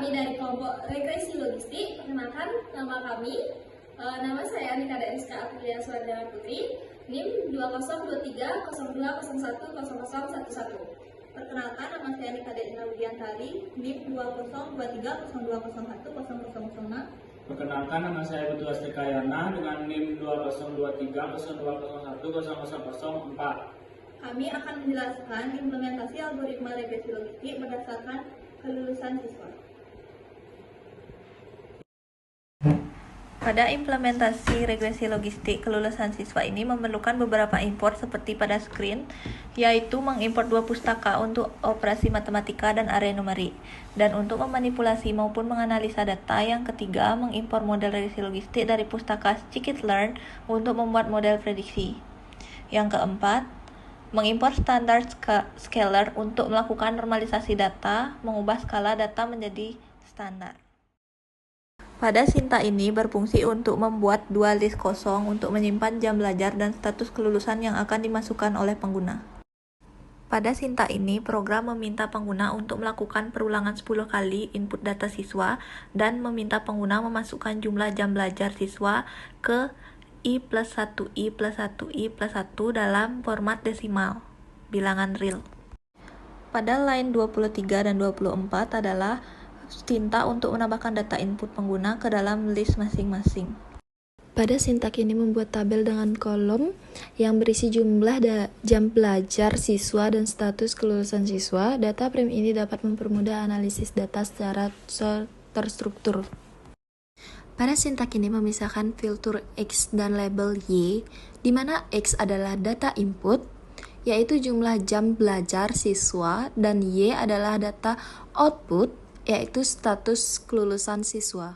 Kami dari kelompok regresi logistik. Perkenalkan, nama kami. Nama saya Anika Rizka Aprilia Suardana Putri, NIM 202302010011. Perkenalkan, nama saya Anika Widiantari, NIM 202302010000. Perkenalkan, nama saya Putu Astikayana dengan NIM 202302010004. Kami akan menjelaskan implementasi algoritma regresi logistik berdasarkan kelulusan siswa. Pada implementasi regresi logistik kelulusan siswa ini memerlukan beberapa import seperti pada screen, yaitu mengimport 2 pustaka untuk operasi matematika dan array numerik, dan untuk memanipulasi maupun menganalisa data. Yang ketiga, mengimport model regresi logistik dari pustaka scikit-learn untuk membuat model prediksi. Yang keempat, mengimport standar scalar untuk melakukan normalisasi data, mengubah skala data menjadi standar. Pada sinta ini berfungsi untuk membuat 2 list kosong untuk menyimpan jam belajar dan status kelulusan yang akan dimasukkan oleh pengguna. Pada sinta ini, program meminta pengguna untuk melakukan perulangan 10 kali input data siswa dan meminta pengguna memasukkan jumlah jam belajar siswa ke I+1I+1I+1 dalam format desimal, bilangan real. Pada line 23 dan 24 adalah sintak untuk menambahkan data input pengguna ke dalam list masing-masing. Pada sintak ini membuat tabel dengan kolom yang berisi jumlah jam belajar siswa dan status kelulusan siswa. Data frame ini dapat mempermudah analisis data secara terstruktur. Pada sintak ini memisahkan filter X dan label Y, di mana X adalah data input, yaitu jumlah jam belajar siswa, dan Y adalah data output, yaitu status kelulusan siswa.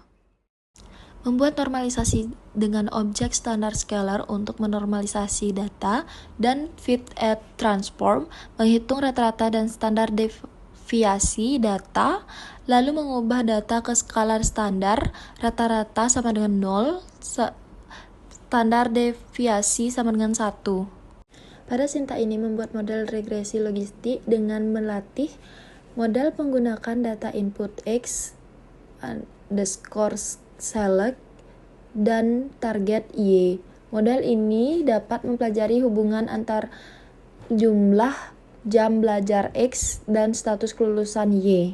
Membuat normalisasi dengan objek standar scalar untuk menormalisasi data, dan fit at transform, menghitung rata-rata dan standar deviasi data, lalu mengubah data ke skala standar, rata-rata sama dengan 0, standar deviasi sama dengan 1. Pada sintak ini membuat model regresi logistik dengan melatih model menggunakan data input X, select, dan target Y. Model ini dapat mempelajari hubungan antar jumlah jam belajar X dan status kelulusan Y.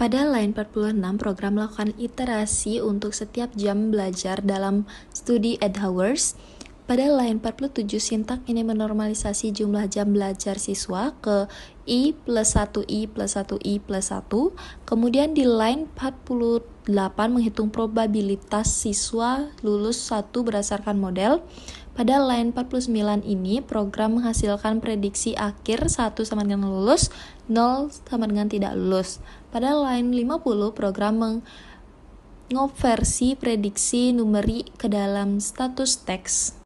Pada line 46, program melakukan iterasi untuk setiap jam belajar dalam studi 8 hours. Pada line 47, sintak ini menormalisasi jumlah jam belajar siswa ke I+1I+1I+1. Kemudian di line 48 menghitung probabilitas siswa lulus 1 berdasarkan model. Pada line 49 ini, program menghasilkan prediksi akhir 1 sama dengan lulus, 0 sama dengan tidak lulus. Pada line 50, program mengonversi prediksi numerik ke dalam status teks.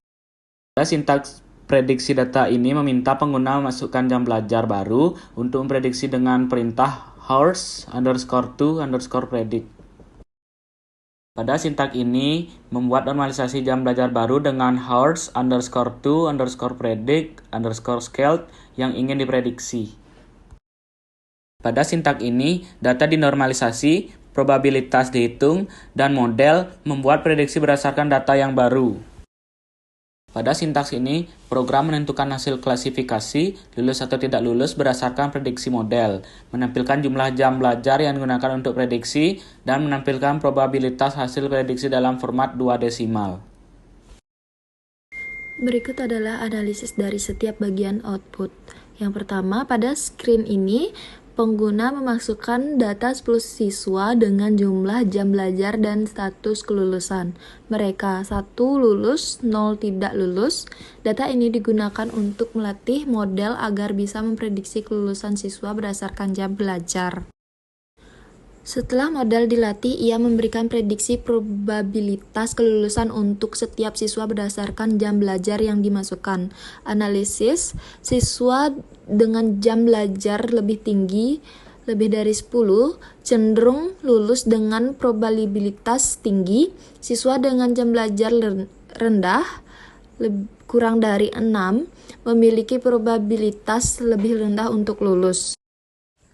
Sintaks prediksi data ini meminta pengguna memasukkan jam belajar baru untuk memprediksi dengan perintah horse_to_predict. Pada sintak ini membuat normalisasi jam belajar baru dengan horse_to_predict_scaled yang ingin diprediksi. Pada sintak ini, data dinormalisasi, probabilitas dihitung, dan model membuat prediksi berdasarkan data yang baru. Pada sintaks ini, program menentukan hasil klasifikasi, lulus atau tidak lulus berdasarkan prediksi model, menampilkan jumlah jam belajar yang digunakan untuk prediksi, dan menampilkan probabilitas hasil prediksi dalam format 2 desimal. Berikut adalah analisis dari setiap bagian output. Yang pertama, pada screen ini, pengguna memasukkan data 10 siswa dengan jumlah jam belajar dan status kelulusan. Mereka 1 lulus, 0 tidak lulus. Data ini digunakan untuk melatih model agar bisa memprediksi kelulusan siswa berdasarkan jam belajar. Setelah model dilatih, ia memberikan prediksi probabilitas kelulusan untuk setiap siswa berdasarkan jam belajar yang dimasukkan. Analisis, siswa dengan jam belajar lebih tinggi, lebih dari 10, cenderung lulus dengan probabilitas tinggi. Siswa dengan jam belajar rendah, kurang dari 6, memiliki probabilitas lebih rendah untuk lulus.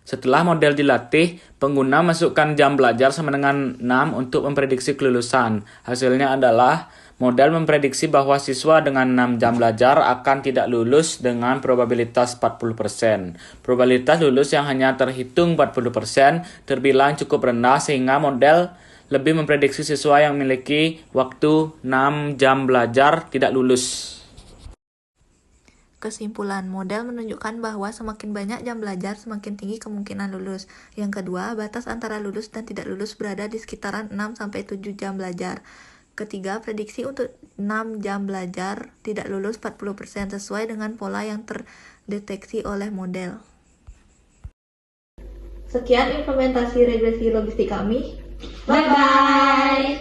Setelah model dilatih, pengguna masukkan jam belajar sama dengan 6 untuk memprediksi kelulusan. Hasilnya adalah model memprediksi bahwa siswa dengan 6 jam belajar akan tidak lulus dengan probabilitas 40%. Probabilitas lulus yang hanya terhitung 40% terbilang cukup rendah sehingga model lebih memprediksi siswa yang memiliki waktu 6 jam belajar tidak lulus. Kesimpulan, model menunjukkan bahwa semakin banyak jam belajar, semakin tinggi kemungkinan lulus. Yang kedua, batas antara lulus dan tidak lulus berada di sekitaran 6-7 jam belajar. Ketiga, prediksi untuk 6 jam belajar tidak lulus 40% sesuai dengan pola yang terdeteksi oleh model. Sekian implementasi regresi logistik kami. Bye-bye!